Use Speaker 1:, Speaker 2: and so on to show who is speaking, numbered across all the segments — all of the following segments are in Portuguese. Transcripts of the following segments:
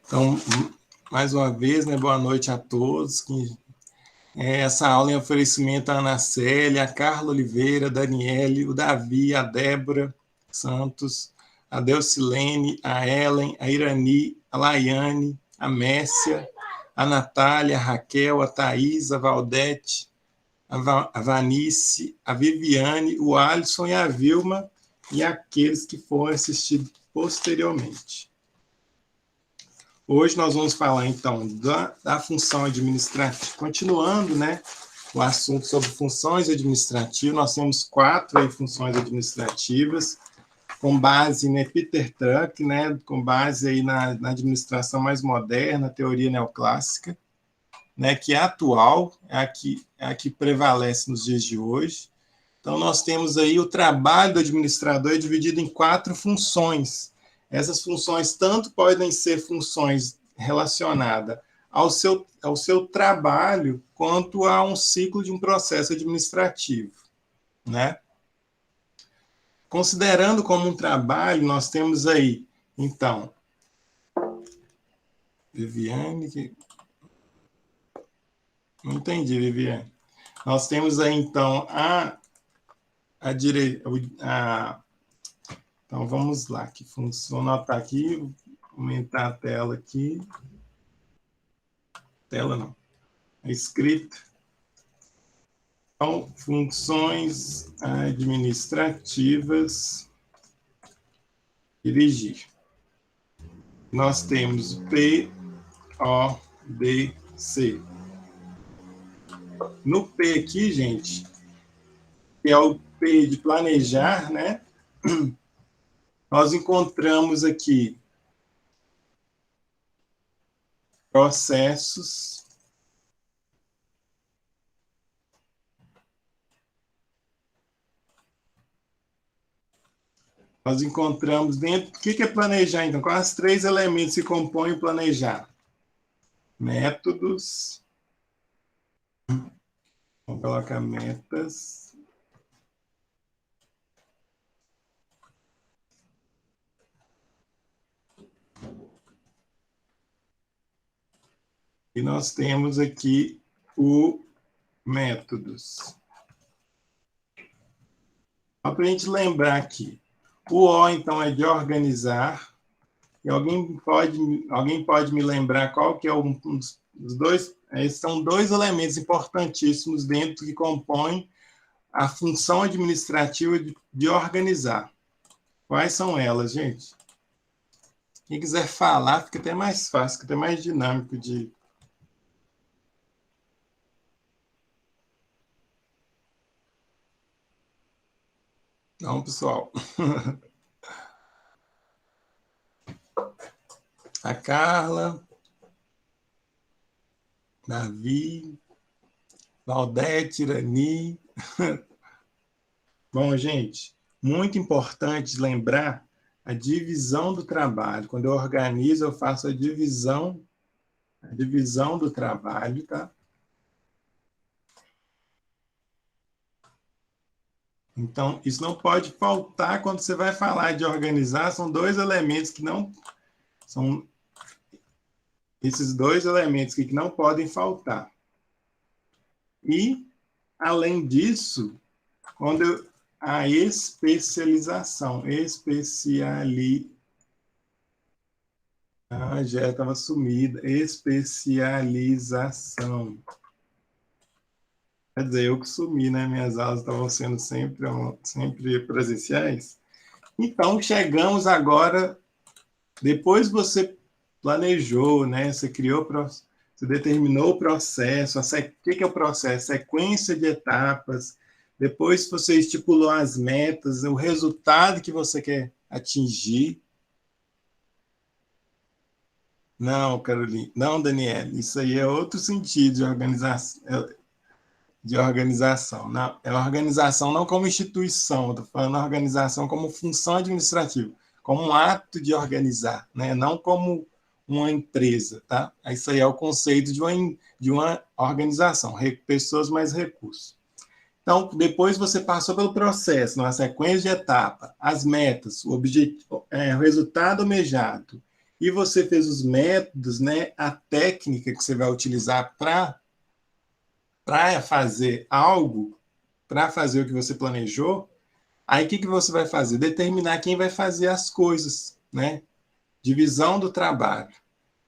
Speaker 1: Então, mais uma vez, né, boa noite a todos. Essa aula em oferecimento à Ana Célia, a Carla Oliveira, a Daniele, o Davi, a Débora Santos, a Delcilene, a Ellen, a Irani, a Laiane, a Mércia, a Natália, a Raquel, a Thaís, a Valdete, a Vanice, a Viviane, o Alisson e a Vilma, e aqueles que foram assistidos posteriormente. Hoje nós vamos falar, então, da função administrativa. Continuando, né, o assunto sobre funções administrativas, nós temos 4 aí, funções administrativas, com base em Peter Drucker, né, com base aí na administração mais moderna, teoria neoclássica, né, que é atual, é a que prevalece nos dias de hoje. Então, nós temos aí o trabalho do administrador dividido em 4 funções. Essas funções tanto podem ser funções relacionadas ao seu trabalho, quanto a um ciclo de um processo administrativo, né? Considerando como um trabalho, nós temos aí, então, Viviane, não entendi, Viviane. Nós temos aí, então, então, vamos lá, que funciona, tá aqui, vou aumentar a tela aqui. Tela não, a escrita. Então, funções administrativas, dirigir. Nós temos P, O, D, C. No P aqui, gente, que é o P de planejar, né? Nós encontramos aqui processos, nós encontramos dentro... O que é planejar, então? Quais os 3 elementos que compõem o planejar? Métodos. Vamos colocar metas. E nós temos aqui o métodos. Só para a gente lembrar aqui. O O, então, é de organizar. E alguém pode me lembrar qual que é um dos 2? Esses são 2 elementos importantíssimos dentro que compõem a função administrativa de organizar. Quais são elas, gente? Quem quiser falar, fica até mais fácil, fica até mais dinâmico de... Então, pessoal... A Carla, Davi, Valdete, Irani. Bom, gente, muito importante lembrar a divisão do trabalho. Quando eu organizo, eu faço a divisão do trabalho, tá? Então, isso não pode faltar quando você vai falar de organizar, são 2 elementos que não... São esses 2 elementos que não podem faltar. E, além disso, quando a especialização, já estava sumida, especialização. Quer dizer, eu que sumi, né? Minhas aulas estavam sendo sempre presenciais. Então, chegamos agora, depois você planejou, né? Você criou, você determinou o processo. O que é o processo? Sequência de etapas. Depois você estipulou as metas, o resultado que você quer atingir. Não, Carolina. Não, Daniela. Isso aí é outro sentido de organização. Não, é organização não como instituição, estou falando organização como função administrativa, como um ato de organizar, né? Não como uma empresa, tá? Isso aí é o conceito de uma organização, pessoas mais recursos. Então, depois você passou pelo processo, numa sequência de etapas, as metas, o objetivo, o resultado almejado, e você fez os métodos, né, a técnica que você vai utilizar para fazer algo, para fazer o que você planejou, aí o que você vai fazer? Determinar quem vai fazer as coisas, né? Divisão do trabalho.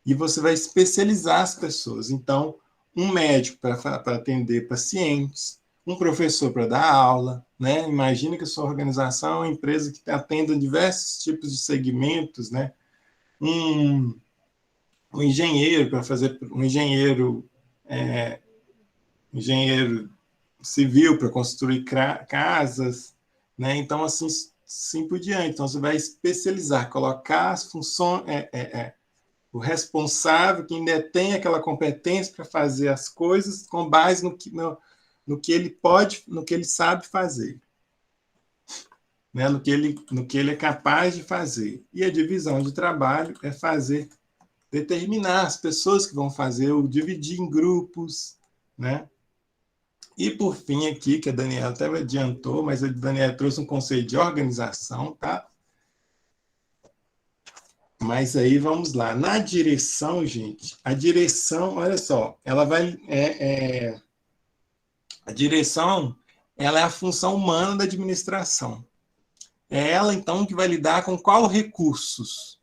Speaker 1: E você vai especializar as pessoas. Então, um médico para atender pacientes, um professor para dar aula, né? Imagina que a sua organização é uma empresa que atenda diversos tipos de segmentos, né? Um, um engenheiro para fazer engenheiro civil para construir casas, né? Então assim por diante. Então você vai especializar, colocar as funções, o responsável que ainda tem aquela competência para fazer as coisas com base no que ele pode, no que ele sabe fazer, né? No que ele é capaz de fazer. E a divisão de trabalho é determinar as pessoas que vão fazer, ou dividir em grupos, né? E por fim aqui, que a Daniela até adiantou, mas a Daniela trouxe um conceito de organização, tá? Mas aí vamos lá. Na direção, gente, a direção, olha só, ela vai. A direção, ela é a função humana da administração. É ela, então, que vai lidar com qual recursos?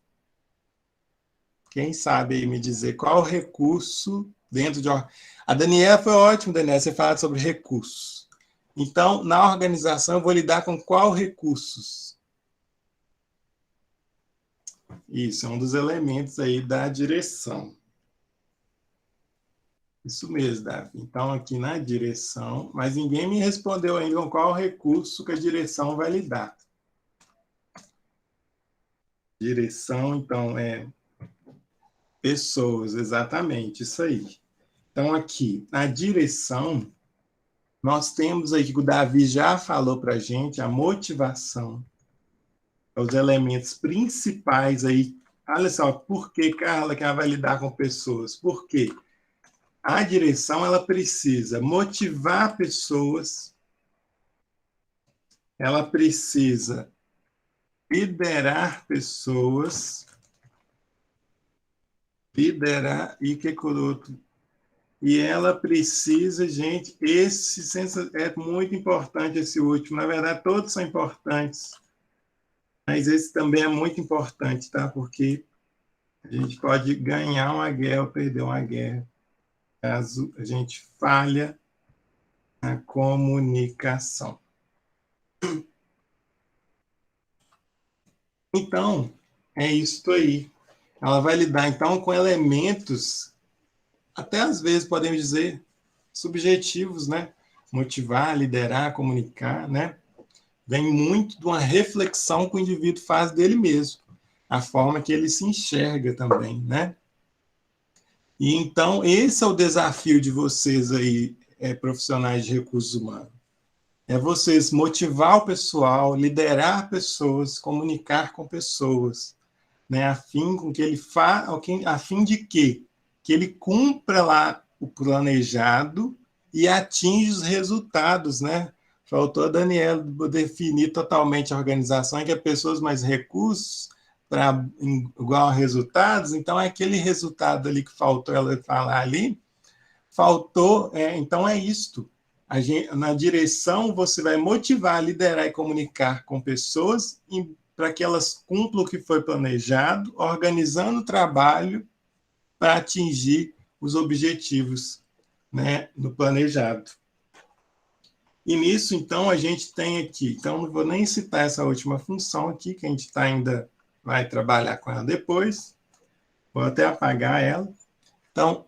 Speaker 1: Quem sabe aí me dizer qual recurso dentro de. A Daniela foi ótimo, Daniela, você fala sobre recursos. Então, na organização, eu vou lidar com qual recursos? Isso, é um dos elementos aí da direção. Isso mesmo, Davi. Então, aqui na direção, mas ninguém me respondeu ainda com qual recurso que a direção vai lidar. Direção, então, é pessoas, exatamente, isso aí. Então, aqui, na direção, nós temos aí que o Davi já falou para a gente, a motivação, os elementos principais aí. Olha só, por que, Carla, que ela vai lidar com pessoas? Por quê? A direção, ela precisa motivar pessoas, ela precisa liderar pessoas, liderar, e que outro? E ela precisa, gente, esse é muito importante, esse último. Na verdade, todos são importantes, mas esse também é muito importante, tá? Porque a gente pode ganhar uma guerra ou perder uma guerra caso a gente falha na comunicação. Então, é isso aí. Ela vai lidar, então, com elementos, até às vezes podemos dizer, subjetivos, né? Motivar, liderar, comunicar, né? Vem muito de uma reflexão que o indivíduo faz dele mesmo, a forma que ele se enxerga também, né? E então, esse é o desafio de vocês aí, profissionais de recursos humanos. É vocês motivar o pessoal, liderar pessoas, comunicar com pessoas, né, a fim com que ele a fim de que ele cumpra lá o planejado e atinja os resultados, né? Faltou a Daniela definir totalmente a organização, que é pessoas mais recursos para igual a resultados. Então é aquele resultado ali que faltou ela falar ali, então é isto. Na direção, você vai motivar, liderar e comunicar com pessoas para que elas cumpram o que foi planejado, organizando o trabalho para atingir os objetivos, né, no planejado. E nisso, então, a gente tem aqui, então não vou nem citar essa última função aqui, que a gente ainda vai trabalhar com ela depois, vou até apagar ela. Então,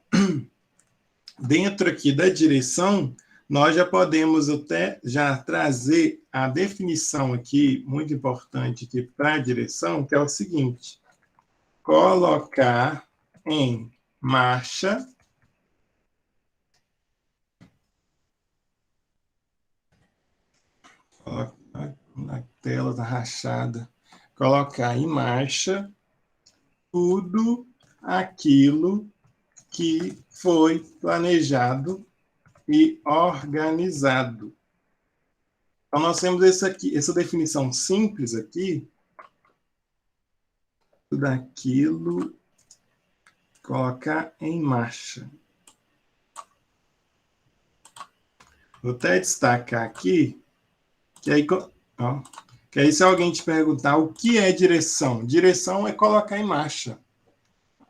Speaker 1: dentro aqui da direção, nós já podemos até já trazer a definição aqui, muito importante aqui para a direção, que é o seguinte: colocar em marcha na tela da rachada, colocar em marcha tudo aquilo que foi planejado e organizado. Então, nós temos esse aqui, essa definição simples aqui, tudo aquilo colocar em marcha. Vou até destacar aqui, que aí se alguém te perguntar o que é direção, direção é colocar em marcha.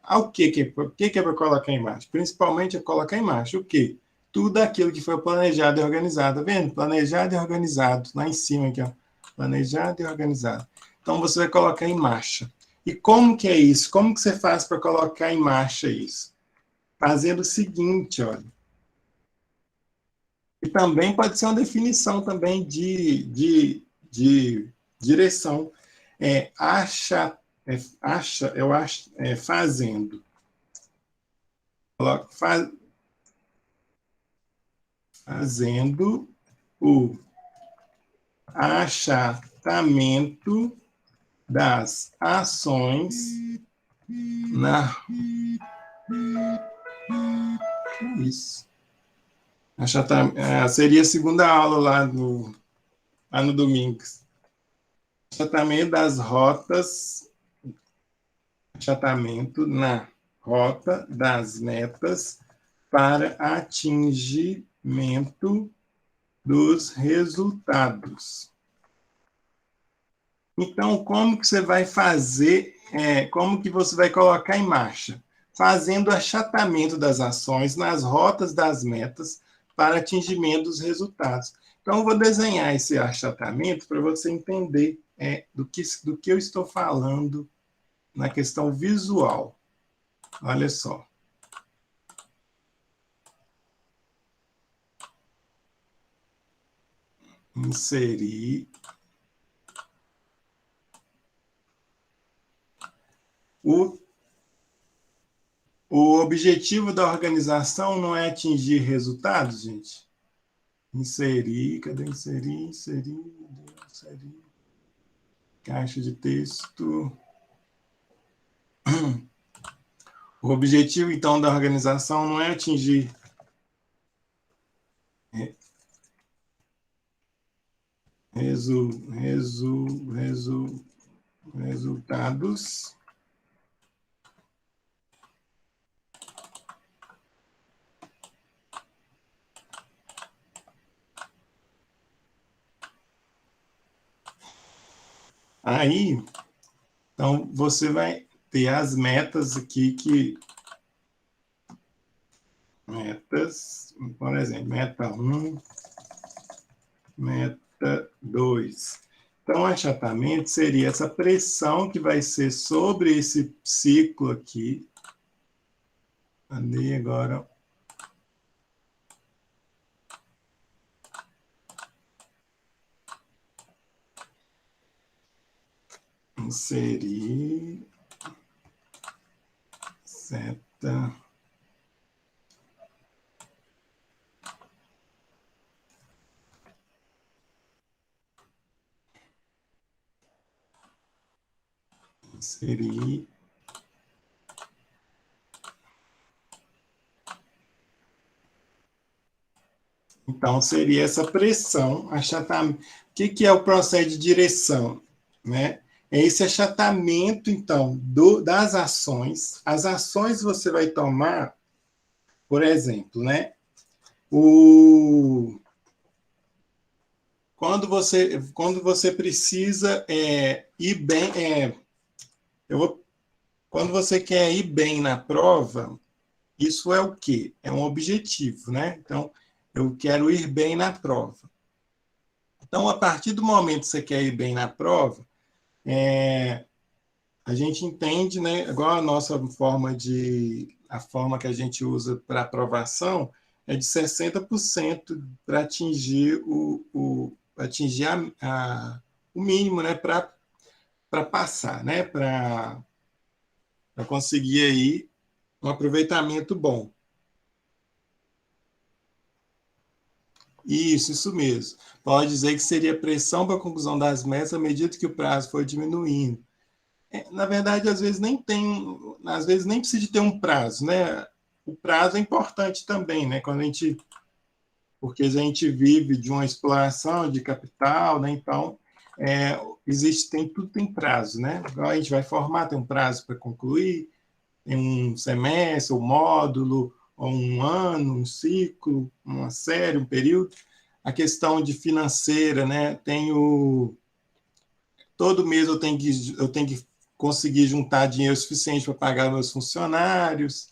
Speaker 1: O que é para colocar em marcha? Principalmente é colocar em marcha o quê? Tudo aquilo que foi planejado e organizado. Tá vendo? Planejado e organizado. Lá em cima aqui, ó. Planejado e organizado. Então, você vai colocar em marcha. E como que é isso? Como que você faz para colocar em marcha isso? Fazendo o seguinte, olha. E também pode ser uma definição também de direção. Fazendo. Fazendo o achatamento das ações na... Isso. Seria a segunda aula lá no domingo. Achatamento das rotas, achatamento na rota das metas para atingimento dos resultados. Então, como que você vai fazer, como que você vai colocar em marcha? Fazendo achatamento das ações nas rotas das metas para atingimento dos resultados. Então, eu vou desenhar esse achatamento para você entender do que eu estou falando na questão visual. Olha só. Inserir o objetivo da organização não é atingir resultados, gente? Inserir, cadê inserir? Caixa de texto. O objetivo, então, da organização não é atingir resultados. Aí, então, você vai ter as metas aqui metas, por exemplo, meta 1, meta 2. Então, o achatamento seria essa pressão que vai ser sobre esse ciclo aqui. Ali agora. Inserir. Seta. Inserir. Então, seria essa pressão, achatamento. O que é o processo de direção? Né? É esse achatamento, então, das ações. As ações você vai tomar, por exemplo, né? Quando você precisa ir bem, quando você quer ir bem na prova, isso é o quê? É um objetivo, né? Então, eu quero ir bem na prova. Então, a partir do momento que você quer ir bem na prova, a gente entende, né? Igual a nossa forma a forma que a gente usa para aprovação é de 60% para atingir o mínimo, né? Para passar, né? Para conseguir aí um aproveitamento bom. Isso mesmo. Pode dizer que seria pressão para a conclusão das metas à medida que o prazo for diminuindo. Na verdade, às vezes nem precisa de ter um prazo, né? O prazo é importante também, né? Quando a gente porque a gente vive de uma exploração de capital, né? Então, tudo tem prazo, né? Agora a gente vai formar, tem um prazo para concluir, tem um semestre, um módulo, ou um ano, um ciclo, uma série, um período. A questão de financeira, né? Todo mês eu tenho que conseguir juntar dinheiro suficiente para pagar meus funcionários,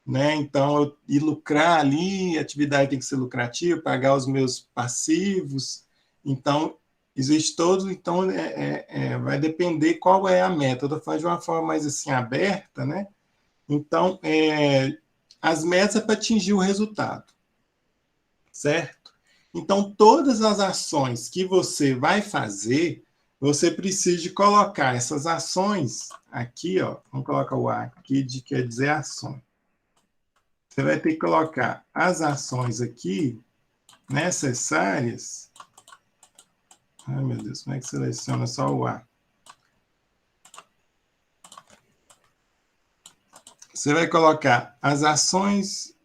Speaker 1: né? Então, e lucrar ali, a atividade tem que ser lucrativa, pagar os meus passivos. Então, existe todo, então vai depender qual é a meta. Eu estou falando de uma forma mais assim aberta, né? Então, as metas é para atingir o resultado, certo? Então, todas as ações que você vai fazer, você precisa de colocar essas ações aqui, ó, vamos colocar o A aqui, de quer dizer ações. Você vai ter que colocar as ações aqui necessárias. Ai, meu Deus, como é que seleciona só o A? Você vai colocar as ações.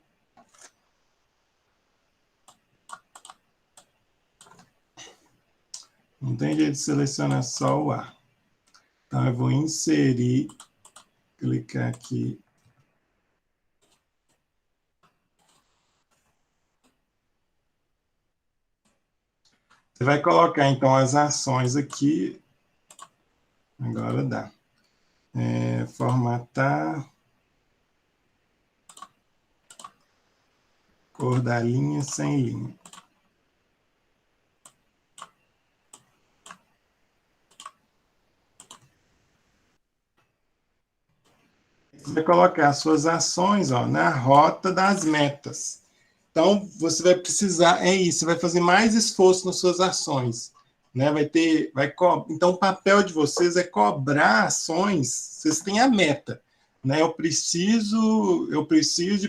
Speaker 1: Não tem jeito de selecionar só o A. Então, eu vou inserir, clicar aqui. Você vai colocar, então, as ações aqui. Agora dá. Formatar. Cor da linha sem linha. Você vai colocar as suas ações, ó, na rota das metas. Então, você vai precisar, você vai fazer mais esforço nas suas ações. Né? Então, o papel de vocês é cobrar ações, vocês têm a meta. Né? Eu preciso de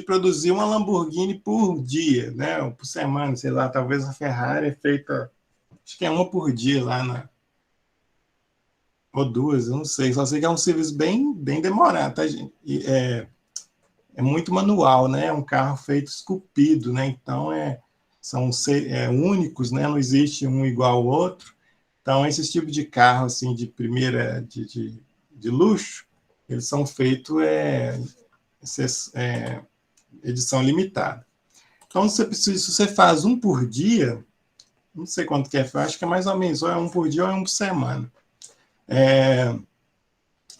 Speaker 1: produzir uma Lamborghini por dia, né? Ou por semana, sei lá, talvez a Ferrari é feita, acho que é uma por dia lá ou duas, eu não sei, só sei que é um serviço bem, bem demorado, tá, gente? É muito manual, né? É um carro feito esculpido, né? Então, são únicos, né? Não existe um igual ao outro. Então, esse tipo de carro, assim, de primeira, de luxo, eles são feitos edição limitada. Então, se você faz um por dia, não sei quanto que acho que é mais ou menos, ou é um por dia ou é um por semana.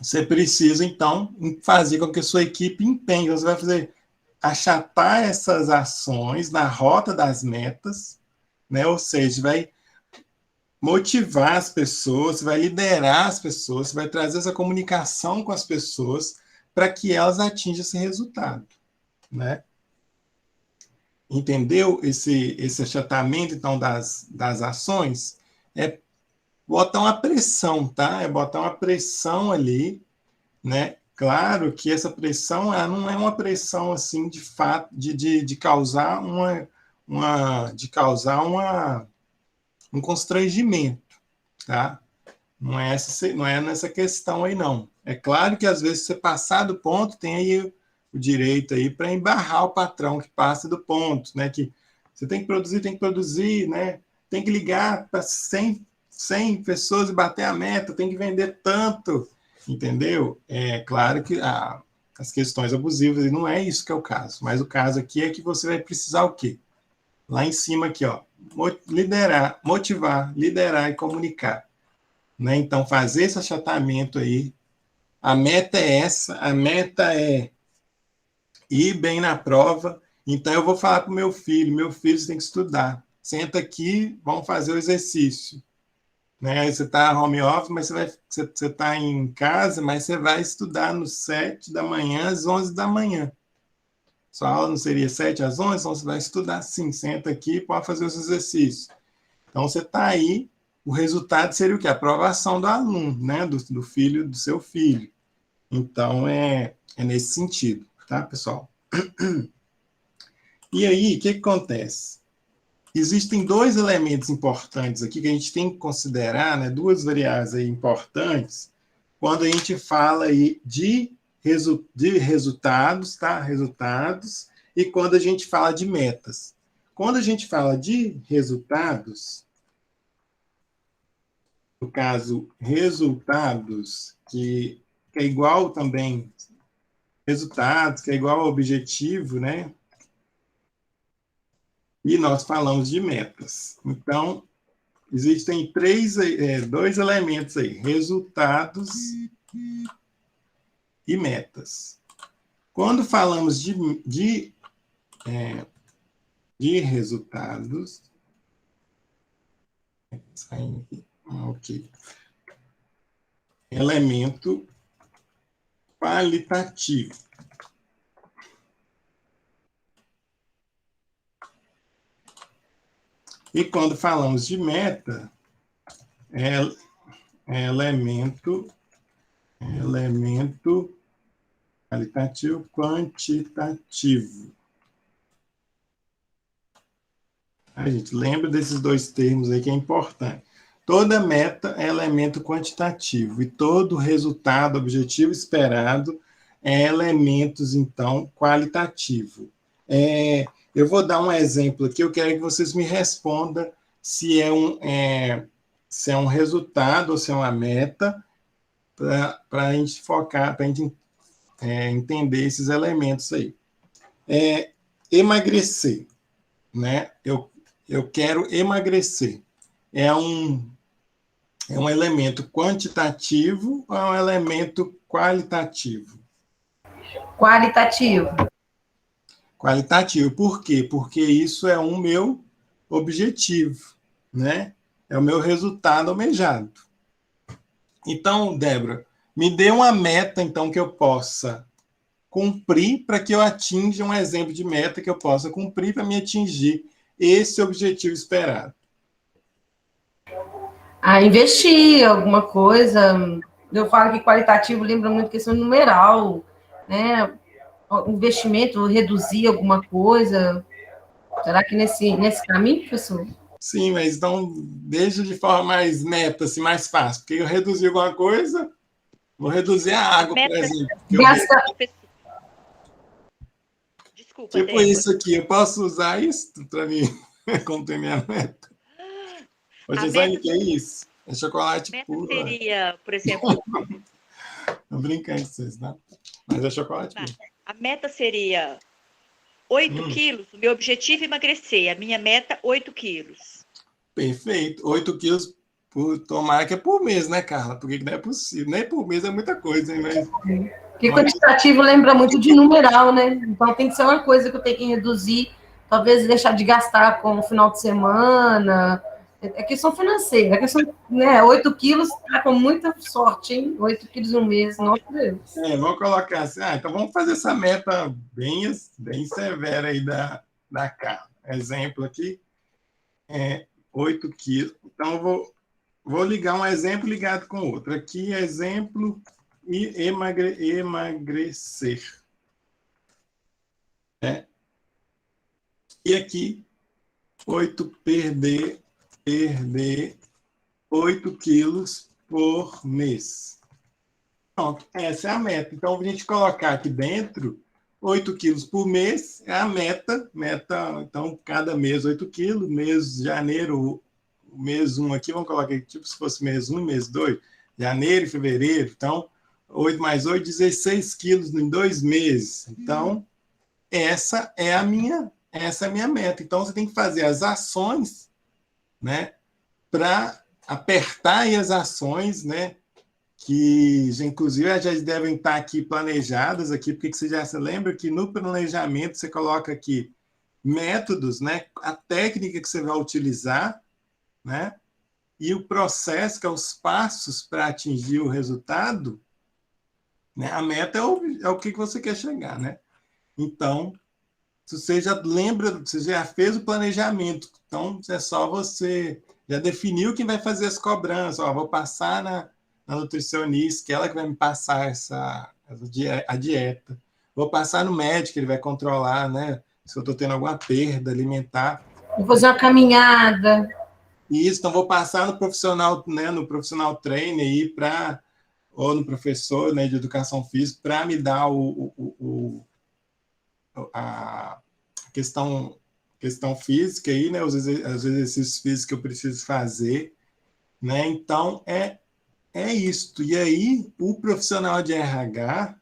Speaker 1: Você precisa, então, fazer com que a sua equipe empenhe. Você vai achatar essas ações na rota das metas, né? Ou seja, vai motivar as pessoas, você vai liderar as pessoas, você vai trazer essa comunicação com as pessoas para que elas atinjam esse resultado, né? Entendeu esse achatamento, então, das ações? É botar uma pressão, tá? É botar uma pressão ali, né? Claro que essa pressão ela não é uma pressão assim de fato de causar um constrangimento, tá? Não é nessa questão aí não. É claro que às vezes você passar do ponto tem aí o direito aí para embarrar o patrão que passa do ponto, né? Que você tem que produzir, né? Tem que ligar para 100 pessoas e bater a meta, tem que vender tanto, entendeu? É claro que as questões abusivas, e não é isso que é o caso, mas o caso aqui é que você vai precisar o quê? Lá em cima aqui, ó, motivar, liderar e comunicar. Né? Então, fazer esse achatamento aí, a meta é essa, a meta é ir bem na prova, então eu vou falar para o meu filho você tem que estudar, senta aqui, vamos fazer o exercício. Né? Você está home office, mas você está em casa, mas você vai estudar no 7 da manhã às 11 da manhã. Sua aula não seria 7 às 11, então você vai estudar sim, senta aqui, pode fazer os exercícios. Então, você está aí, o resultado seria o quê? A aprovação do aluno, né? Do filho, do seu filho. Então, é nesse sentido, tá, pessoal? E aí, o que acontece? Existem dois elementos importantes aqui que a gente tem que considerar, né? Duas variáveis aí importantes, quando a gente fala aí de resultados, tá? Resultados e quando a gente fala de metas. Quando a gente fala de resultados, no caso, resultados, que é igual também, resultados, que é igual ao objetivo, né? E nós falamos de metas. Então, existem dois elementos aí, resultados e metas. Quando falamos de resultados, ok, elemento qualitativo. E quando falamos de meta, é elemento qualitativo, quantitativo. A gente lembra desses dois termos aí que é importante. Toda meta é elemento quantitativo e todo resultado objetivo esperado é elementos, então, qualitativo. Eu vou dar um exemplo aqui, eu quero que vocês me respondam se é um resultado ou se é uma meta, para a gente focar, para a gente entender esses elementos aí. Emagrecer, né? Eu quero emagrecer. É um elemento quantitativo ou é um elemento qualitativo?
Speaker 2: Qualitativo.
Speaker 1: Qualitativo. Por quê? Porque isso é o meu objetivo, né? É o meu resultado almejado. Então, Débora, me dê uma meta, então, que eu possa cumprir para que eu atinja um exemplo de meta que eu possa cumprir para me atingir esse objetivo esperado.
Speaker 2: Investir alguma coisa. Eu falo que qualitativo lembra muito questão numeral, né? Investimento, reduzir alguma coisa. Será que nesse caminho, professor?
Speaker 1: Sim, mas então deixa de forma mais meta, assim, mais fácil. Porque eu reduzir alguma coisa, vou reduzir a água, por exemplo.
Speaker 2: Gasta...
Speaker 3: Desculpa,
Speaker 1: tipo
Speaker 3: Débora.
Speaker 1: isso aqui, eu posso usar isso para mim cumprir minha meta? Você sabe o que é isso? É chocolate puro.
Speaker 3: Seria, por exemplo...
Speaker 1: Não brincando com vocês, tá? Mas é chocolate puro.
Speaker 3: A meta seria 8 quilos. O meu objetivo é emagrecer. A minha meta, 8 quilos.
Speaker 1: Perfeito. 8 quilos tomara que é por mês, né, Carla? Porque não é possível. Nem por mês é muita coisa, hein? Mas...
Speaker 2: Porque quantitativo lembra muito de numeral, né? Então tem que ser uma coisa que eu tenho que reduzir, talvez deixar de gastar com o final de semana. É questão financeira, é questão, né? 8 quilos tá com muita sorte, hein? 8 quilos um mês, nossa Deus.
Speaker 1: Vamos colocar assim, então vamos fazer essa meta bem severa aí da Carla. Exemplo aqui, 8 quilos. Então, vou ligar um exemplo ligado com outro. Aqui, exemplo e emagrecer. E aqui, 8 perder 8 quilos por mês. Pronto, essa é a meta. Então, a gente colocar aqui dentro 8 quilos por mês é a meta. Então, cada mês 8 quilos. Mês de janeiro, mês 1 aqui, vamos colocar aqui, tipo se fosse mês 1, mês 2, janeiro e fevereiro. Então, 8 mais 8, 16 quilos em 2 meses. Então, essa é a minha meta. Então, você tem que fazer as ações, né, para apertar aí as ações, né, que inclusive já devem estar aqui planejadas aqui, porque você já se lembra que no planejamento você coloca aqui métodos, né, a técnica que você vai utilizar, né, e o processo, que é os passos para atingir o resultado, né, a meta é o que você quer chegar, né? Então, se você já lembra, você já fez o planejamento, então é só você já definiu quem vai fazer as cobranças, vou passar na nutricionista, que ela que vai me passar a dieta. Vou passar no médico, ele vai controlar, né, se eu estou tendo alguma perda alimentar.
Speaker 2: Vou fazer uma caminhada.
Speaker 1: Isso, então vou passar no profissional, né, no profissional trainer aí ou no professor, né, de educação física para me dar questão física aí, né? Os exercícios físicos que eu preciso fazer, né? Então, é isto. E aí, o profissional de RH,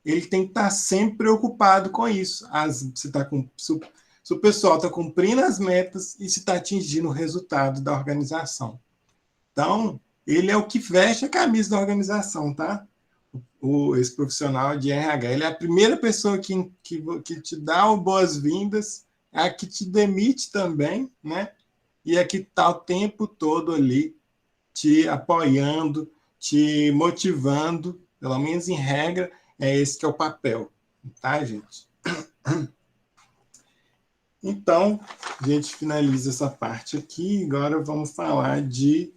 Speaker 1: ele tem que estar sempre preocupado com isso. Se o pessoal está cumprindo as metas e se está atingindo o resultado da organização. Então, ele é o que veste a camisa da organização, tá? Esse profissional de RH. Ele é a primeira pessoa que te dá boas-vindas, é a que te demite também, né? E é que está o tempo todo ali te apoiando, te motivando, pelo menos em regra, é esse que é o papel, tá, gente? Então, a gente finaliza essa parte aqui, agora vamos falar de...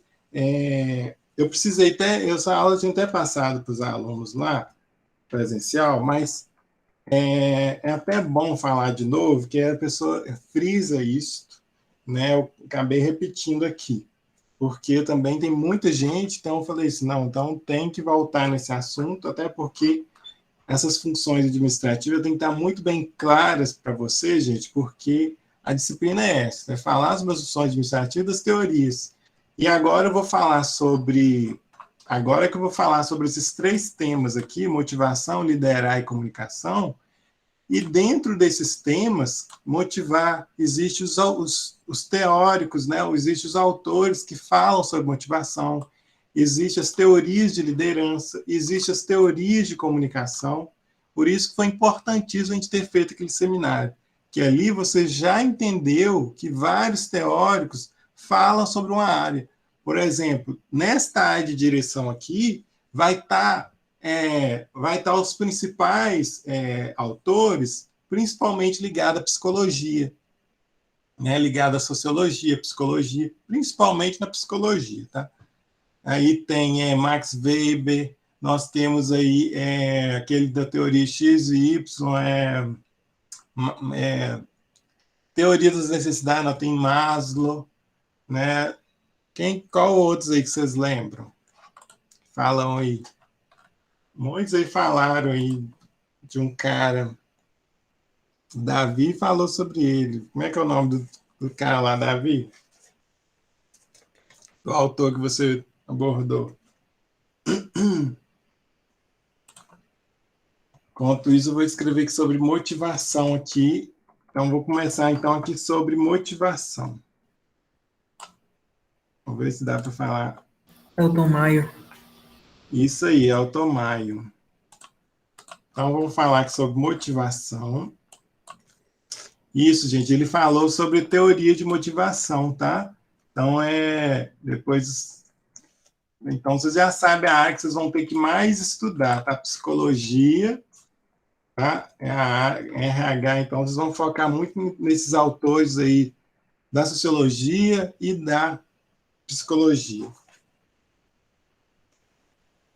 Speaker 1: eu precisei essa aula eu tinha até passado para os alunos lá, presencial, mas é até bom falar de novo, que a pessoa frisa isso, né? Eu acabei repetindo aqui, porque também tem muita gente, então eu falei assim, não, então tem que voltar nesse assunto, até porque essas funções administrativas têm que estar muito bem claras para você, gente, porque a disciplina é essa, é falar sobre as funções administrativas das teorias. E agora eu vou falar sobre... Agora que eu vou falar sobre esses 3 temas aqui, motivação, liderar e comunicação, e dentro desses temas, motivar, existem os teóricos, né? Existem os autores que falam sobre motivação, existem as teorias de liderança, existem as teorias de comunicação. Por isso que foi importantíssimo a gente ter feito aquele seminário, que ali você já entendeu que vários teóricos falam sobre uma área. Por exemplo, nesta área de direção aqui, vai estar os principais autores, principalmente ligados à psicologia, né, ligado à sociologia, psicologia, principalmente na psicologia, tá? Aí tem Max Weber, nós temos aí aquele da teoria X e Y, teoria das necessidades, nós tem Maslow, né? Qual outros aí que vocês lembram? Falam aí. Muitos aí falaram aí de um cara, Davi falou sobre ele. Como é que é o nome do cara lá, Davi? Do autor que você abordou. Enquanto isso, eu vou escrever aqui sobre motivação aqui. Então, vou começar então aqui sobre motivação. Vamos ver se dá para falar.
Speaker 4: Elton Maio.
Speaker 1: Isso aí, Elton Maio. Então, vamos falar aqui sobre motivação. Isso, gente, ele falou sobre teoria de motivação, tá? Então, depois... Então, vocês já sabem a área que vocês vão ter que mais estudar, tá? Psicologia, tá? A RH, então, vocês vão focar muito nesses autores aí da sociologia e da psicologia.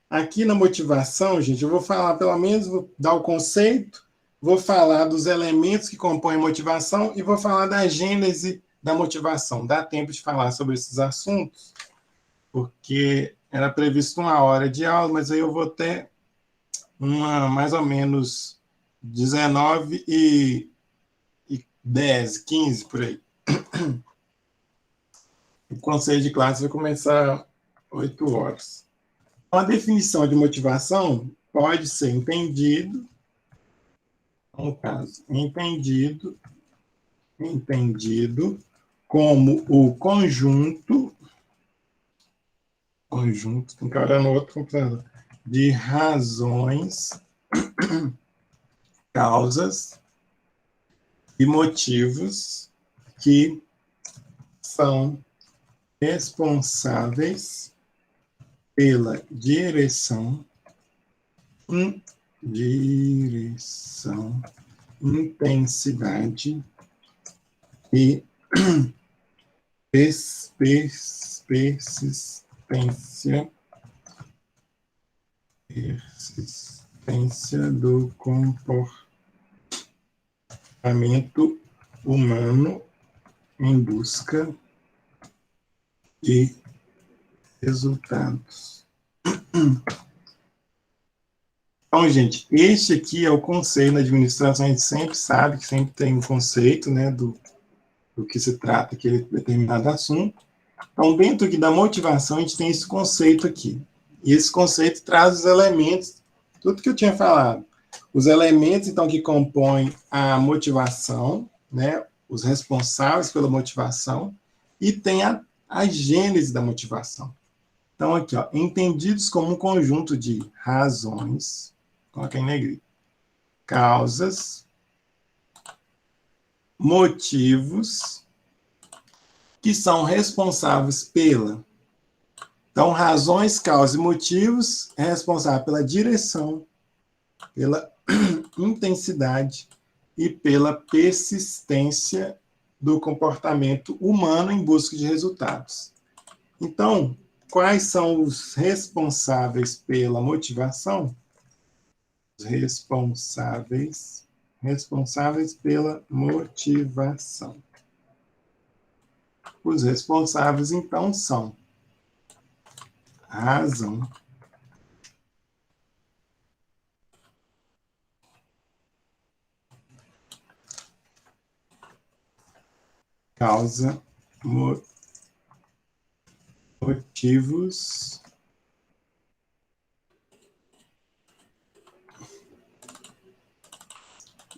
Speaker 1: Aqui na motivação, gente, eu vou falar, pelo menos, vou dar o conceito, vou falar dos elementos que compõem a motivação e vou falar da gênese da motivação. Dá tempo de falar sobre esses assuntos, porque era previsto 1 hora de aula, mas aí eu vou ter mais ou menos 19h10, 15, por aí. O conselho de classe vai começar 8 horas. A definição de motivação pode ser entendido, no caso, entendido como o conjunto, tem que olhar no outro computador, de razões, causas e motivos que são responsáveis pela direção, intensidade e persistência do comportamento humano em busca de resultados. Então, Então, gente, este aqui é o conceito na administração, a gente sempre sabe que sempre tem um conceito, né, do que se trata aquele determinado assunto. Então, dentro aqui da motivação, a gente tem esse conceito aqui. E esse conceito traz os elementos, tudo que eu tinha falado. Os elementos, então, que compõem a motivação, né, os responsáveis pela motivação, e tem a gênese da motivação. Então, aqui, ó, entendidos como um conjunto de razões, coloca em negrito, causas, motivos, que são responsáveis pela. Então, razões, causas e motivos é responsável pela direção, pela intensidade e pela persistência do comportamento humano em busca de resultados. Então, quais são os responsáveis pela motivação? Os responsáveis pela motivação. Os responsáveis, então, são a razão, causa, motivos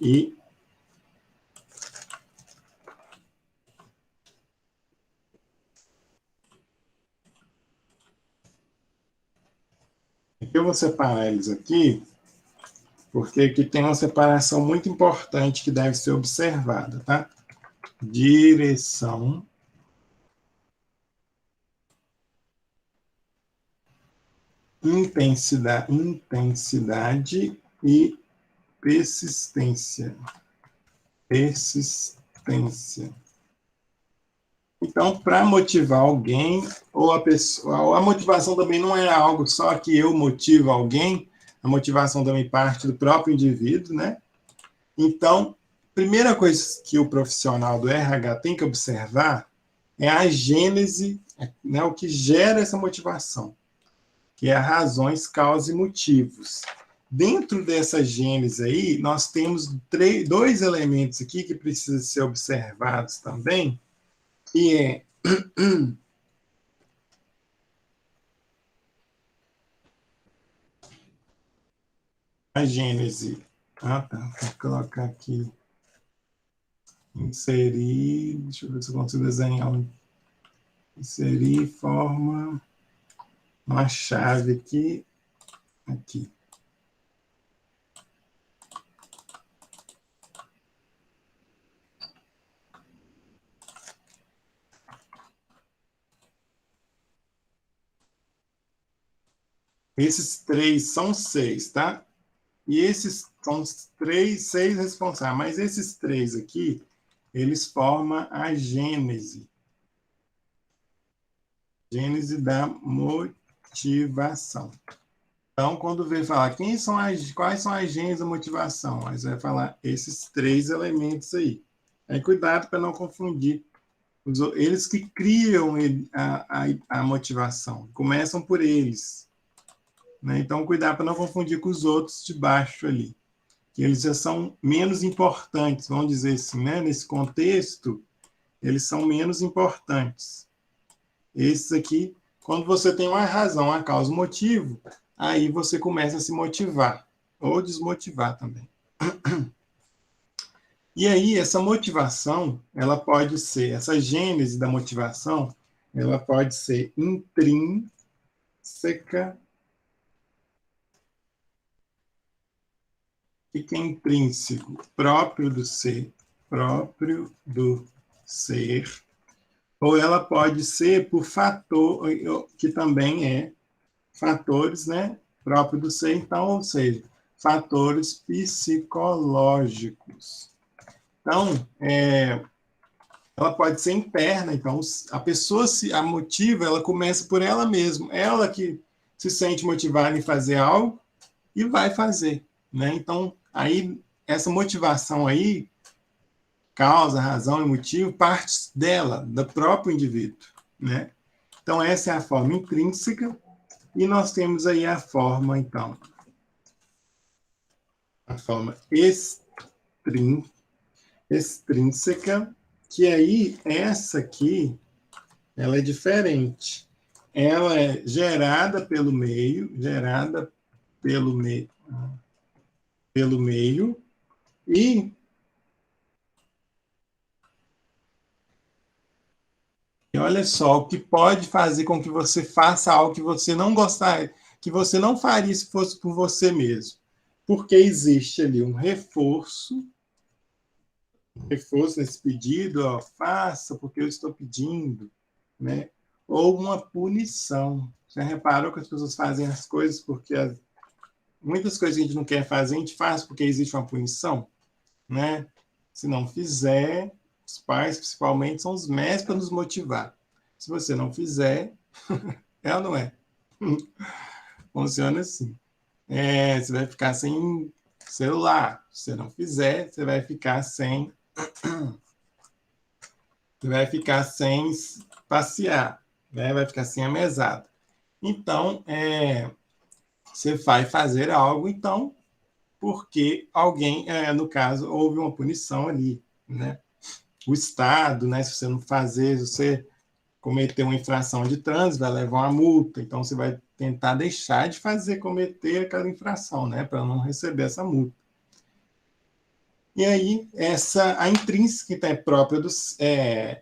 Speaker 1: e eu vou separar eles aqui, porque aqui tem uma separação muito importante que deve ser observada, tá? Direção, intensidade e persistência. Então, para motivar alguém, ou a pessoa, a motivação também não é algo só que eu motivo alguém, a motivação também parte do próprio indivíduo, né? Então, primeira coisa que o profissional do RH tem que observar é a gênese, né, o que gera essa motivação, que é razões, causas e motivos. Dentro dessa gênese aí, nós temos dois elementos aqui que precisam ser observados também, que é a gênese. Ah, tá. Vou colocar aqui. Inserir. Deixa eu ver se eu consigo desenhar. Inserir forma uma chave aqui. Aqui. Esses três são 6, tá? E esses são seis responsáveis. Mas esses três aqui, eles formam a gênese. Gênese da motivação. Então, quando vem falar quais são as gêneses da motivação, aí você vai falar esses três elementos aí. Aí, cuidado para não confundir. Eles que criam a motivação, começam por eles. Né? Então, cuidado para não confundir com os outros de baixo ali, que eles já são menos importantes, vamos dizer assim, né? Nesse contexto, eles são menos importantes. Esses aqui, quando você tem uma razão, uma causa, um motivo, aí você começa a se motivar, ou desmotivar também. E aí, essa motivação, ela pode ser, essa gênese da motivação, ela pode ser intrínseca. O que é intrínseco? Próprio do ser. Ou ela pode ser por fator, que também é fatores, né? Próprio do ser, então, ou seja, fatores psicológicos. Então, ela pode ser interna, então, a pessoa a motiva, ela começa por ela mesma, ela que se sente motivada em fazer algo e vai fazer, né? Então, aí, essa motivação aí, causa, razão e motivo, parte dela, do próprio indivíduo, né? Então, essa é a forma intrínseca, e nós temos aí a forma, então, a forma extrínseca, que aí, essa aqui, ela é diferente. Ela é gerada pelo meio, e olha só, o que pode fazer com que você faça algo que você não gostaria, que você não faria se fosse por você mesmo. Porque existe ali um reforço nesse pedido, ó, faça porque eu estou pedindo, né? Ou uma punição. Você reparou que as pessoas fazem as coisas porque muitas coisas que a gente não quer fazer, a gente faz porque existe uma punição, né? Se não fizer, os pais, principalmente, são os mestres para nos motivar. Se você não fizer, é ou não é? Funciona assim. Você vai ficar sem celular. Se você não fizer, você vai ficar sem passear, né? Vai ficar sem a mesada. Então, você vai fazer algo, então, porque alguém, no caso, houve uma punição ali, né? O Estado, né? Se você não fazer, se você cometer uma infração de trânsito, vai levar uma multa, então você vai tentar deixar de cometer aquela infração, né? Para não receber essa multa. E aí, a intrínseca é própria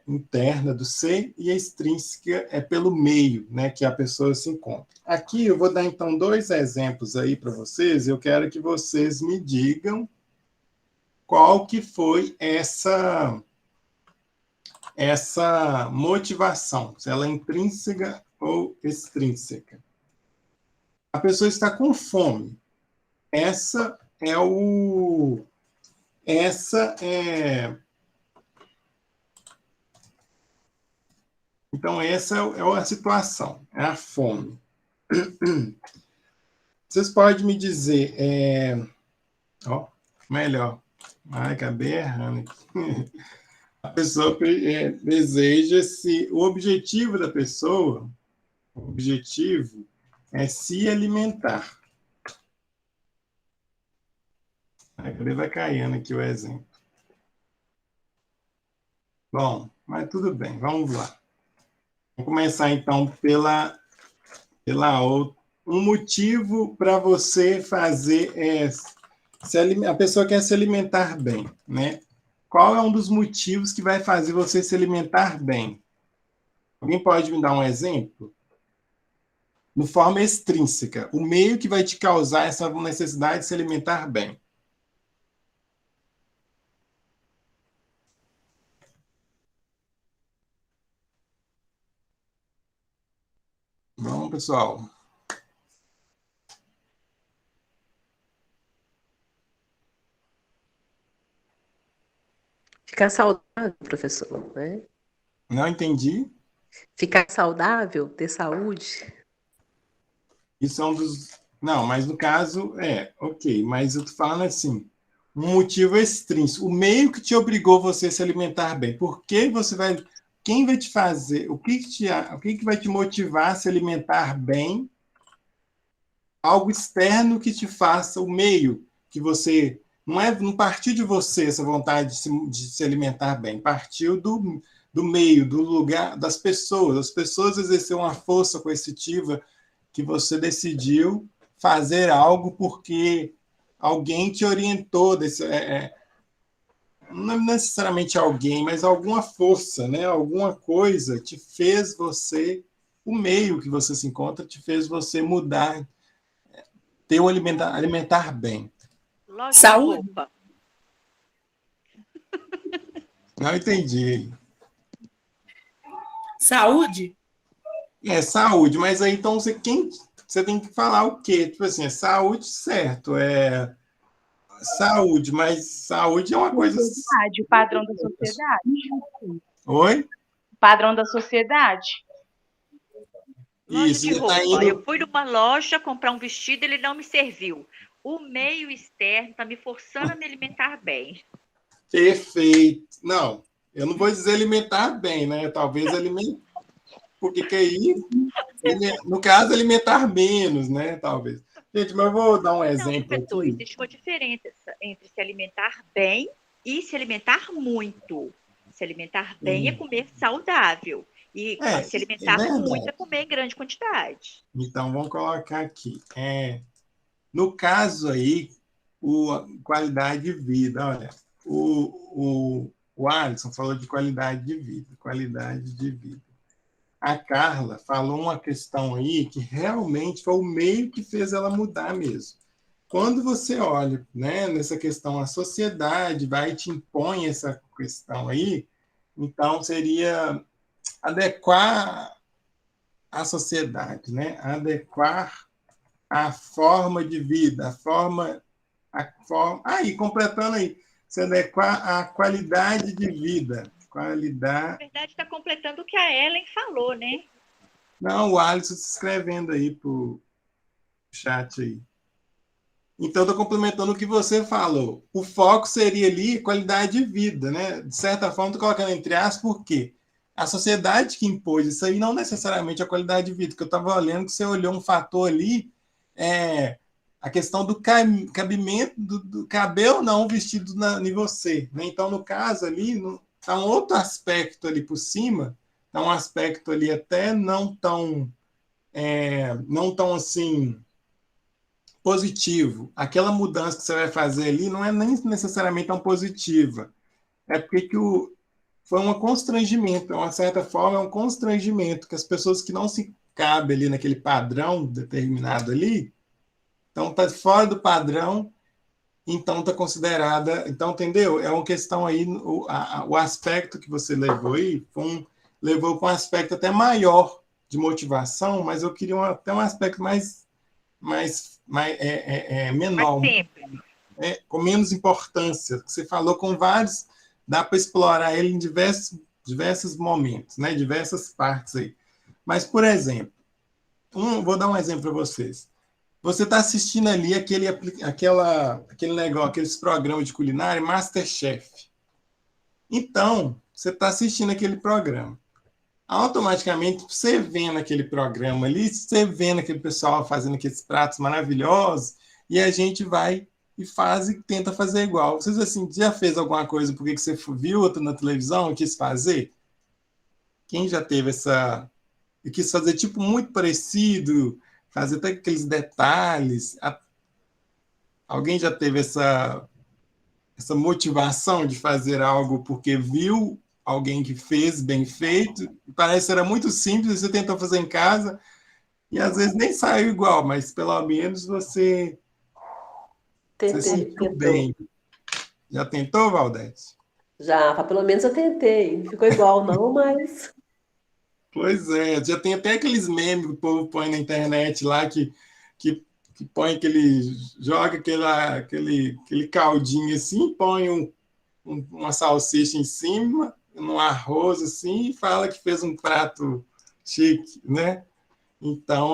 Speaker 1: interna do ser, e a extrínseca é pelo meio, né, que a pessoa se encontra. Aqui eu vou dar, então, 2 exemplos aí para vocês, eu quero que vocês me digam qual que foi essa motivação, se ela é intrínseca ou extrínseca. A pessoa está com fome. Então, essa é a situação, é a fome. Vocês podem me dizer, melhor, acabei errando aqui. A pessoa deseja o objetivo da pessoa, o objetivo é se alimentar. Agora vai caindo aqui o exemplo. Bom, mas tudo bem, vamos lá. Vamos começar, então, pela outra. Um motivo para você fazer a pessoa quer se alimentar bem, né? Qual é um dos motivos que vai fazer você se alimentar bem? Alguém pode me dar um exemplo? De forma extrínseca, o meio que vai te causar essa necessidade de se alimentar bem. Bom, pessoal.
Speaker 4: Ficar saudável, professor, né?
Speaker 1: Não entendi.
Speaker 4: Ficar saudável, ter saúde.
Speaker 1: Isso é um dos... Não, mas no caso, ok. Mas eu tô falando assim, um motivo extrínseco. O meio que te obrigou você a se alimentar bem. Por que você vai... Quem vai te fazer? O que vai te motivar a se alimentar bem? Algo externo que te faça o meio que você... Não partiu de você essa vontade de se alimentar bem. Partiu do meio, do lugar, das pessoas. As pessoas exerceram uma força coercitiva que você decidiu fazer algo porque alguém te orientou, não necessariamente alguém, mas alguma força, né? Alguma coisa te fez você, o meio que você se encontra, te fez você mudar, ter o alimentar bem.
Speaker 3: Loja
Speaker 4: Saúde.
Speaker 3: de roupa.
Speaker 1: Não entendi.
Speaker 5: Saúde?
Speaker 1: Saúde, mas aí então você tem que falar o quê? Tipo assim, saúde, certo, saúde, mas saúde é uma coisa...
Speaker 6: O padrão da sociedade.
Speaker 1: Oi?
Speaker 6: O padrão da sociedade.
Speaker 3: Loja
Speaker 1: Isso,
Speaker 3: de
Speaker 1: ele
Speaker 3: roupa.
Speaker 1: tá indo...
Speaker 3: Eu fui numa loja comprar um vestido, ele não me serviu. O meio externo está me forçando a me alimentar bem.
Speaker 1: Perfeito. Não, eu não vou dizer alimentar bem, né? Talvez alimentar... Porque que aí, no caso, alimentar menos, né? Talvez. Gente, mas eu vou dar um
Speaker 3: Não,
Speaker 1: exemplo
Speaker 3: professor,
Speaker 1: aqui.
Speaker 3: existe uma diferença entre se alimentar bem e se alimentar muito. Se alimentar bem é comer saudável. E se
Speaker 1: É
Speaker 3: alimentar muito é
Speaker 1: verdade.
Speaker 3: comer em grande quantidade.
Speaker 1: Então, vamos colocar aqui. No caso aí, a qualidade de vida, olha, o Alisson falou de qualidade de vida, qualidade de vida. A Carla falou uma questão aí que realmente foi o meio que fez ela mudar mesmo. Quando você olha, né, nessa questão, a sociedade vai e te impõe essa questão aí, então seria adequar a sociedade, né? Adequar a forma de vida, aí, completando aí, se adequar à qualidade de vida.
Speaker 3: Na verdade, está completando o que a Ellen falou, né?
Speaker 1: Não, o Alisson se escrevendo aí para o chat aí. Então, estou complementando o que você falou. O foco seria ali qualidade de vida, né? De certa forma, estou colocando entre aspas, por quê? A sociedade que impôs isso aí, não necessariamente a qualidade de vida, que eu estava olhando que você olhou um fator ali, a questão do cabimento, do caber ou não vestido em você. Né? Então, no caso ali, está um outro aspecto ali por cima, está um aspecto ali até não tão assim positivo. Aquela mudança que você vai fazer ali não é nem necessariamente tão positiva. É porque foi um constrangimento, de uma certa forma, é um constrangimento que as pessoas que não se cabem ali naquele padrão determinado ali, então está fora do padrão, então está considerada. Então, entendeu? É uma questão aí, o aspecto que você levou aí, levou para um aspecto até maior de motivação, mas eu queria até um aspecto menor, com menos importância. Você falou com vários, dá para explorar ele em diversos momentos, né? Diversas partes aí. Mas, por exemplo, vou dar um exemplo para vocês. Você está assistindo ali aquele negócio, aqueles programas de culinária, MasterChef. Então, você está assistindo aquele programa. Automaticamente, você vendo aquele programa ali, você vendo aquele pessoal fazendo aqueles pratos maravilhosos, e a gente vai e faz e tenta fazer igual. Vocês assim, já fez alguma coisa porque você viu outra na televisão e quis fazer? Quem já teve e quis fazer tipo muito parecido, fazer até aqueles detalhes? Alguém já teve essa motivação de fazer algo porque viu alguém que fez bem feito, parece que era muito simples, você tentou fazer em casa, e às vezes nem saiu igual, mas pelo menos você se sentiu bem. Já tentou, Valdete?
Speaker 4: Já, pelo menos eu tentei. Não ficou igual, não, mas.
Speaker 1: Pois é, já tem até aqueles memes que o povo põe na internet lá, que põe joga aquele caldinho assim, põe uma salsicha em cima, num arroz assim, e fala que fez um prato chique, né? Então,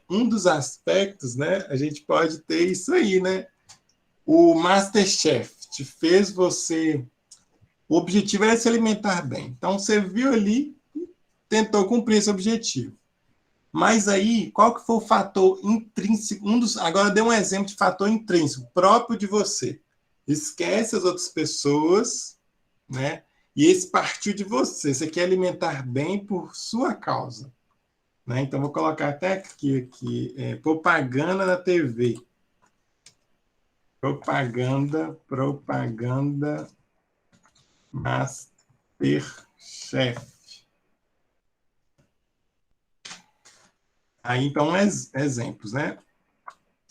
Speaker 1: um dos aspectos, né? A gente pode ter isso aí, né? O MasterChef te fez você... O objetivo era se alimentar bem. Então, você viu ali e tentou cumprir esse objetivo. Mas aí, qual que foi o fator intrínseco? Agora, dei um exemplo de fator intrínseco, próprio de você. Esquece as outras pessoas, né? E esse partiu de você. Você quer alimentar bem por sua causa. Né? Então, vou colocar até aqui propaganda na TV. Propaganda MasterChef. Aí, então, exemplos, né?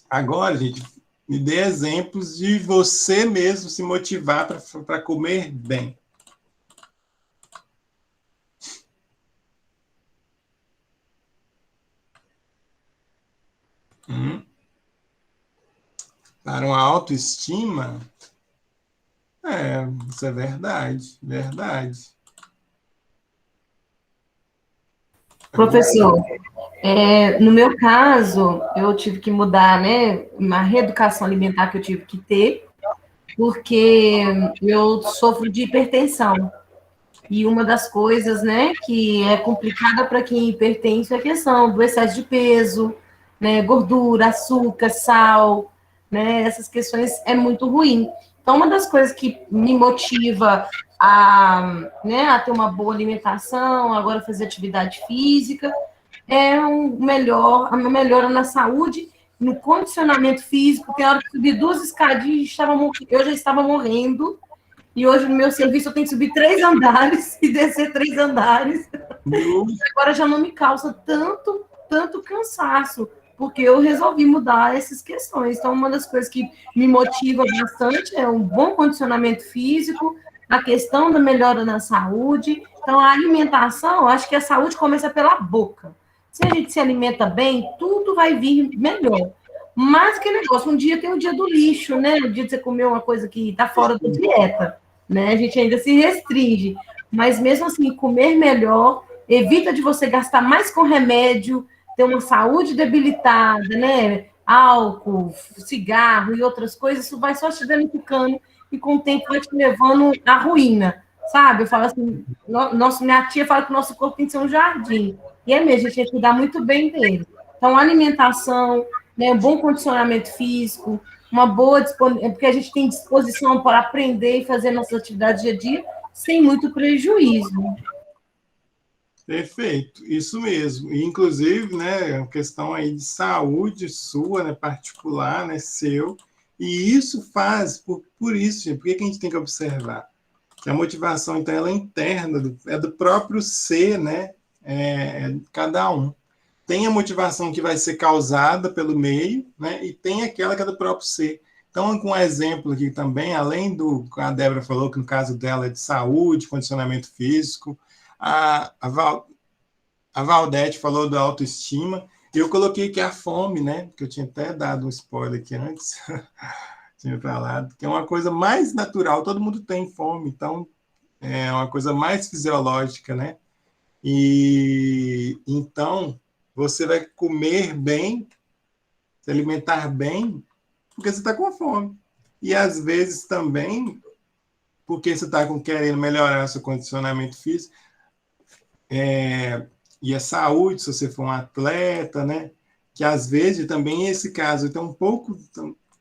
Speaker 1: Agora, gente, me dê exemplos de você mesmo se motivar para comer bem. Para uma autoestima, isso é verdade.
Speaker 2: Professor, no meu caso, eu tive que mudar, né, uma reeducação alimentar que eu tive que ter, porque eu sofro de hipertensão. E uma das coisas, né, que é complicada para quem é hipertenso é a questão do excesso de peso, né? Gordura, açúcar, sal, né? Essas questões é muito ruim. Então, uma das coisas que me motiva né, a ter uma boa alimentação, agora fazer atividade física, é uma melhora na saúde, no condicionamento físico. Tem hora que subi 2 escadinhas, eu já estava morrendo, e hoje no meu serviço eu tenho que subir 3 andares e descer 3 andares. Agora já não me causa tanto cansaço, porque eu resolvi mudar essas questões. Então, uma das coisas que me motiva bastante é um bom condicionamento físico, a questão da melhora na saúde. Então, a alimentação, acho que a saúde começa pela boca. Se a gente se alimenta bem, tudo vai vir melhor. Mas que negócio, um dia tem o dia do lixo, né? O dia de você comer uma coisa que está fora da dieta, né? A gente ainda se restringe. Mas mesmo assim, comer melhor, evita de você gastar mais com remédio, ter uma saúde debilitada, né? Álcool, cigarro e outras coisas, isso vai só te danificando e com o tempo vai te levando à ruína, sabe? Eu falo assim, minha tia fala que o nosso corpo tem que ser um jardim. E é mesmo, a gente tem que cuidar muito bem dele. Então, alimentação, né, um bom condicionamento físico, uma boa disposição, porque a gente tem disposição para aprender e fazer nossas atividades dia a dia sem muito prejuízo.
Speaker 1: Perfeito, isso mesmo. E, inclusive, né, a questão aí de saúde sua, né, particular, né, seu, e isso faz, por isso, gente, por que a gente tem que observar? Que a motivação, então, ela é interna, é do próprio ser, né, cada um. Tem a motivação que vai ser causada pelo meio, né, e tem aquela que é do próprio ser. Então, com um exemplo aqui também, além do que a Débora falou, que no caso dela é de saúde, condicionamento físico, a Valdete falou da autoestima, eu coloquei aqui a fome, né, que eu tinha até dado um spoiler aqui antes, tinha falado, que é uma coisa mais natural, todo mundo tem fome, então é uma coisa mais fisiológica, né? E então você vai comer bem, se alimentar bem, porque você está com fome. E às vezes também, porque você está querendo melhorar seu condicionamento físico, e a saúde, se você for um atleta, né? Que às vezes também esse caso, então um pouco,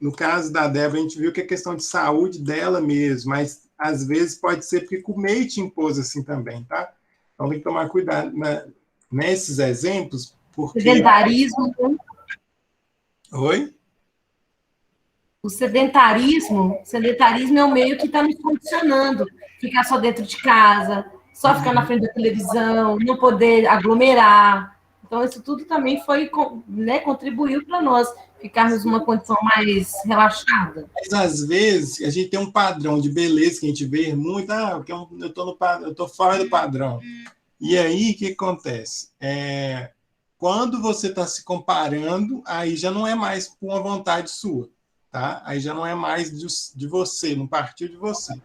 Speaker 1: no caso da Débora, a gente viu que é questão de saúde dela mesmo, mas às vezes pode ser porque comer te impôs assim também, tá? Então tem que tomar cuidado nesses exemplos, porque...
Speaker 2: Sedentarismo.
Speaker 1: Oi?
Speaker 2: O sedentarismo é o meio que está nos condicionando. Ficar só dentro de casa, só ficar na frente da televisão, não poder aglomerar. Então, isso tudo também foi, né, contribuiu para nós ficarmos numa condição mais relaxada.
Speaker 1: Mas, às vezes, a gente tem um padrão de beleza que a gente vê muito, porque eu estou fora do padrão. E aí, o que acontece? Quando você está se comparando, aí já não é mais por uma vontade sua, tá? Aí já não é mais de você, não partiu de você.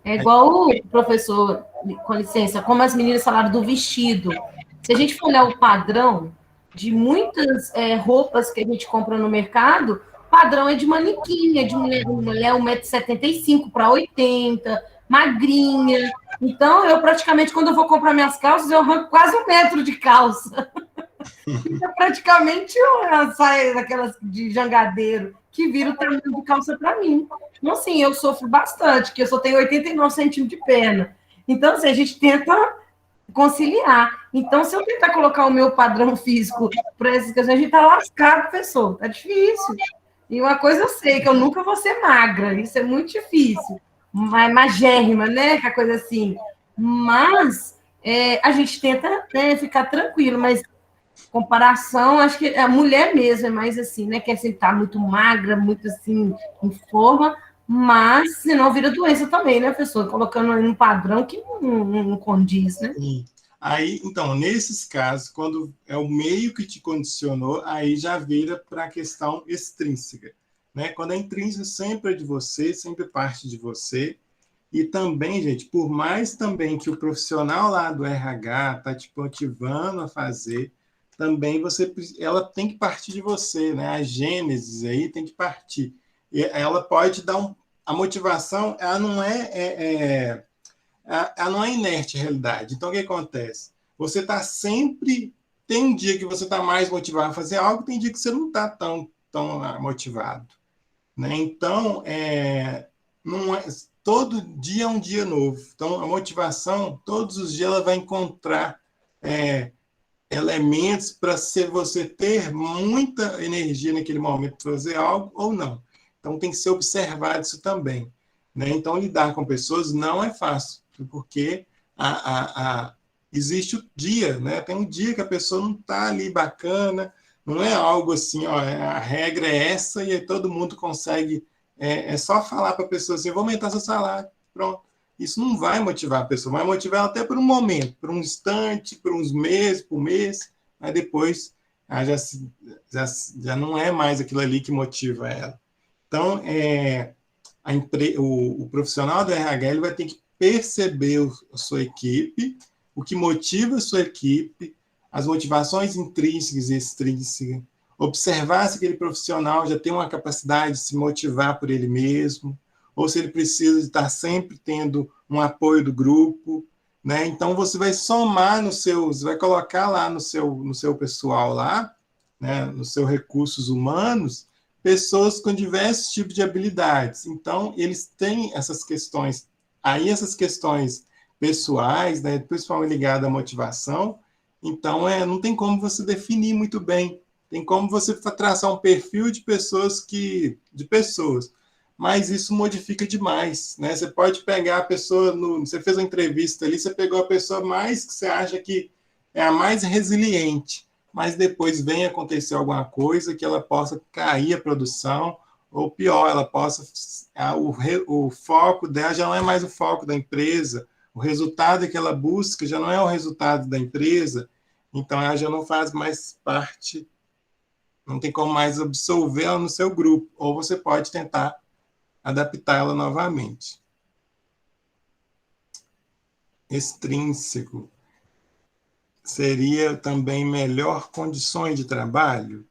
Speaker 2: É igual o professor, com licença, como as meninas falaram do vestido. Se a gente for olhar o padrão de muitas roupas que a gente compra no mercado, o padrão é de manequim, é de mulher 1,75 m para 80 m, magrinha. Então, eu praticamente, quando eu vou comprar minhas calças, eu arranco quase 1 metro de calça. É praticamente uma saia daquelas de jangadeiro, que vira o tamanho de calça para mim. Então, assim, eu sofro bastante, porque eu só tenho 89 centímetros de perna. Então, assim, a gente tenta conciliar. Então, se eu tentar colocar o meu padrão físico para essas questões, a gente está lascado, professor. Tá difícil. E uma coisa eu sei, que eu nunca vou ser magra. Isso é muito difícil. Magérrima, né? Que a coisa assim. Mas a gente tenta, né, ficar tranquilo, mas comparação, acho que a mulher mesmo é mais assim, né? Quer sempre estar muito magra, muito assim, em forma, mas senão vira doença também, né, professor? Colocando em um padrão que não condiz, né?
Speaker 1: Sim. Aí, então, nesses casos, quando é o meio que te condicionou, aí já vira para a questão extrínseca, né? Quando é intrínseco, sempre é de você, sempre parte de você. E também, gente, por mais também que o profissional lá do RH está te motivando a fazer, também ela tem que partir de você, né? A gênese aí tem que partir. E ela pode dar a motivação, ela não ela não é inerte à realidade. Então, o que acontece? Você está sempre tem um dia que você está mais motivado a fazer algo, tem dia que você não está tão motivado. Né? Então, não é, todo dia é um dia novo. Então, a motivação, todos os dias, ela vai encontrar elementos para você ter muita energia naquele momento para fazer algo ou não. Então, tem que ser observado isso também. Né? Então, lidar com pessoas não é fácil, porque existe o dia, né? Tem um dia que a pessoa não está ali bacana, não é algo assim, ó, a regra é essa e aí todo mundo consegue, só falar para a pessoa assim, vou aumentar seu salário, pronto. Isso não vai motivar a pessoa, vai motivar ela até por um momento, por um instante, por uns meses, por mês, mas depois já não é mais aquilo ali que motiva ela. Então, o profissional do RH ele vai ter que perceber a sua equipe, o que motiva a sua equipe, as motivações intrínsecas e extrínsecas, observar se aquele profissional já tem uma capacidade de se motivar por ele mesmo, ou se ele precisa estar sempre tendo um apoio do grupo, né? Então, você vai somar você vai colocar lá no seu pessoal lá, né? Nos seus recursos humanos, pessoas com diversos tipos de habilidades. Então, eles têm essas questões. Aí, essas questões pessoais, né? Principalmente ligadas à motivação, então, não tem como você definir muito bem. Tem como você traçar um perfil de pessoas, mas isso modifica demais, né? Você pode pegar a pessoa, você fez uma entrevista ali, você pegou a pessoa mais que você acha que é a mais resiliente, mas depois vem acontecer alguma coisa que ela possa cair a produção, ou pior, ela possa, o foco dela já não é mais o foco da empresa, o resultado que ela busca já não é o resultado da empresa, então ela já não faz mais parte, não tem como mais absorver ela no seu grupo, ou você pode tentar adaptá-la novamente. Extrínseco seria também melhor condições de trabalho?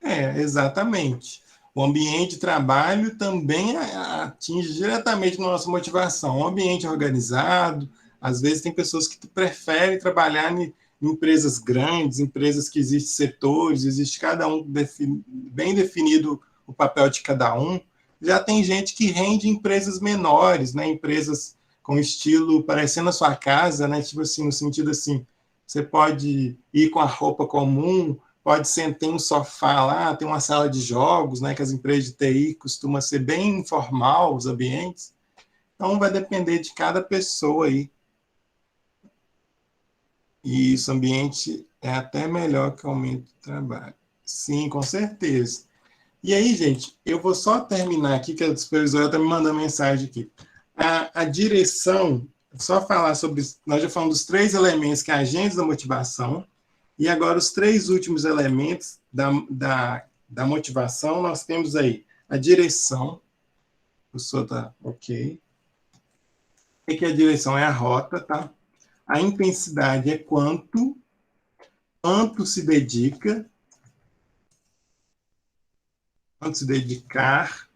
Speaker 1: Exatamente. O ambiente de trabalho também atinge diretamente a nossa motivação. Um ambiente organizado, às vezes tem pessoas que preferem trabalhar em empresas grandes, empresas que existem setores, existe cada um bem definido o papel de cada um. Já tem gente que rende em empresas menores, né? Empresas com estilo parecendo a sua casa, né? Tipo assim, no sentido assim, você pode ir com a roupa comum, ter um sofá lá, tem uma sala de jogos, né? Que as empresas de TI costumam ser bem informal, os ambientes. Então, vai depender de cada pessoa aí. E isso, ambiente é até melhor que o aumento do trabalho. Sim, com certeza. E aí, gente, eu vou só terminar aqui, que a supervisora está me mandando mensagem aqui. A direção, só falar sobre... Nós já falamos dos 3 elementos que é agentes da motivação, e agora os 3 últimos elementos da motivação, nós temos aí a direção, o professor está ok. O que é a direção? É a rota, tá? A intensidade é quanto se dedica, quanto se dedicar.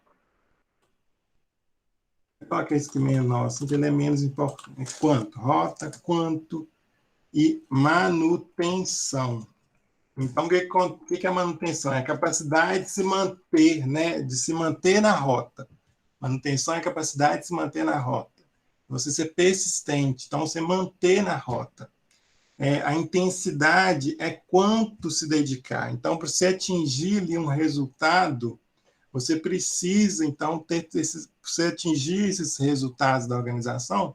Speaker 1: Coloca esse que menor, assim, que ele é menos importante. É quanto? Rota, quanto e manutenção. Então, o que é a manutenção? É a capacidade de se manter, né? De se manter na rota. Manutenção é a capacidade de se manter na rota. Você ser persistente, então você manter na rota. A intensidade é quanto se dedicar. Então, para você atingir ali um resultado, você precisa, então, para você atingir esses resultados da organização,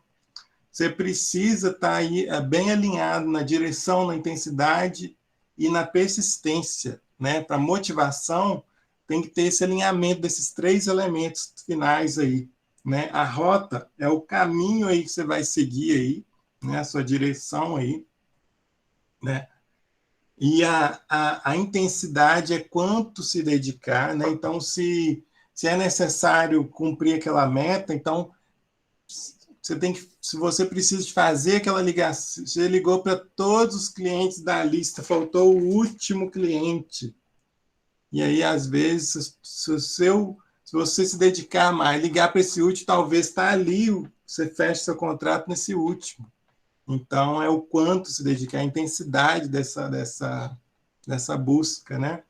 Speaker 1: você precisa estar aí bem alinhado na direção, na intensidade e na persistência, né? Para motivação, tem que ter esse alinhamento desses 3 elementos finais aí, né? A rota é o caminho aí que você vai seguir aí, né? A sua direção aí, né? E a intensidade é quanto se dedicar, né? Então, se é necessário cumprir aquela meta, então se você precisa de fazer aquela ligação, você ligou para todos os clientes da lista, faltou o último cliente. E aí, às vezes, se você se dedicar mais, ligar para esse último, talvez está ali, você feche seu contrato nesse último. Então, é o quanto se dedicar, a intensidade dessa busca, né?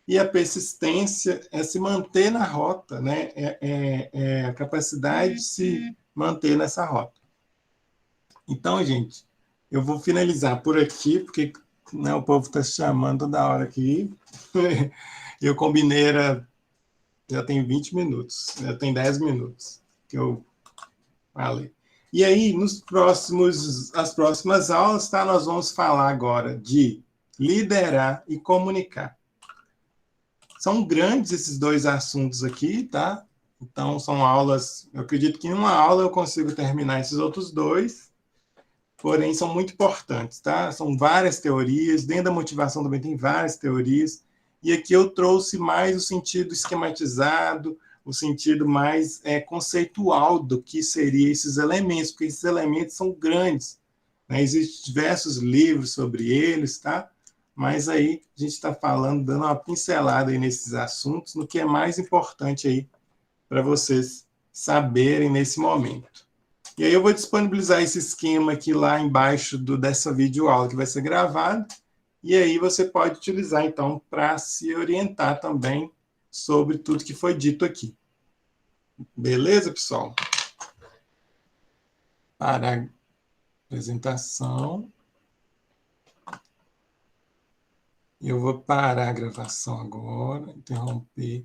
Speaker 1: E a persistência é se manter na rota, né? É a capacidade de se manter nessa rota. Então, gente, eu vou finalizar por aqui, porque, né, o povo está chamando toda hora aqui. Eu combinei, já tem 20 minutos, já tem 10 minutos que eu falei. E aí, as próximas aulas, tá? Nós vamos falar agora de liderar e comunicar. São grandes esses dois assuntos aqui, tá? Então, são aulas, eu acredito que em uma aula eu consigo terminar esses outros dois, porém são muito importantes, tá? São várias teorias, dentro da motivação também tem várias teorias, e aqui eu trouxe mais o sentido esquematizado, o sentido mais conceitual do que seriam esses elementos, porque esses elementos são grandes, né? Existem diversos livros sobre eles, tá? Mas aí a gente está falando, dando uma pincelada aí nesses assuntos, no que é mais importante aí para vocês saberem nesse momento. E aí eu vou disponibilizar esse esquema aqui lá embaixo dessa videoaula que vai ser gravada, e aí você pode utilizar, então, para se orientar também sobre tudo que foi dito aqui. Beleza, pessoal? Para a apresentação. Eu vou parar a gravação agora, interromper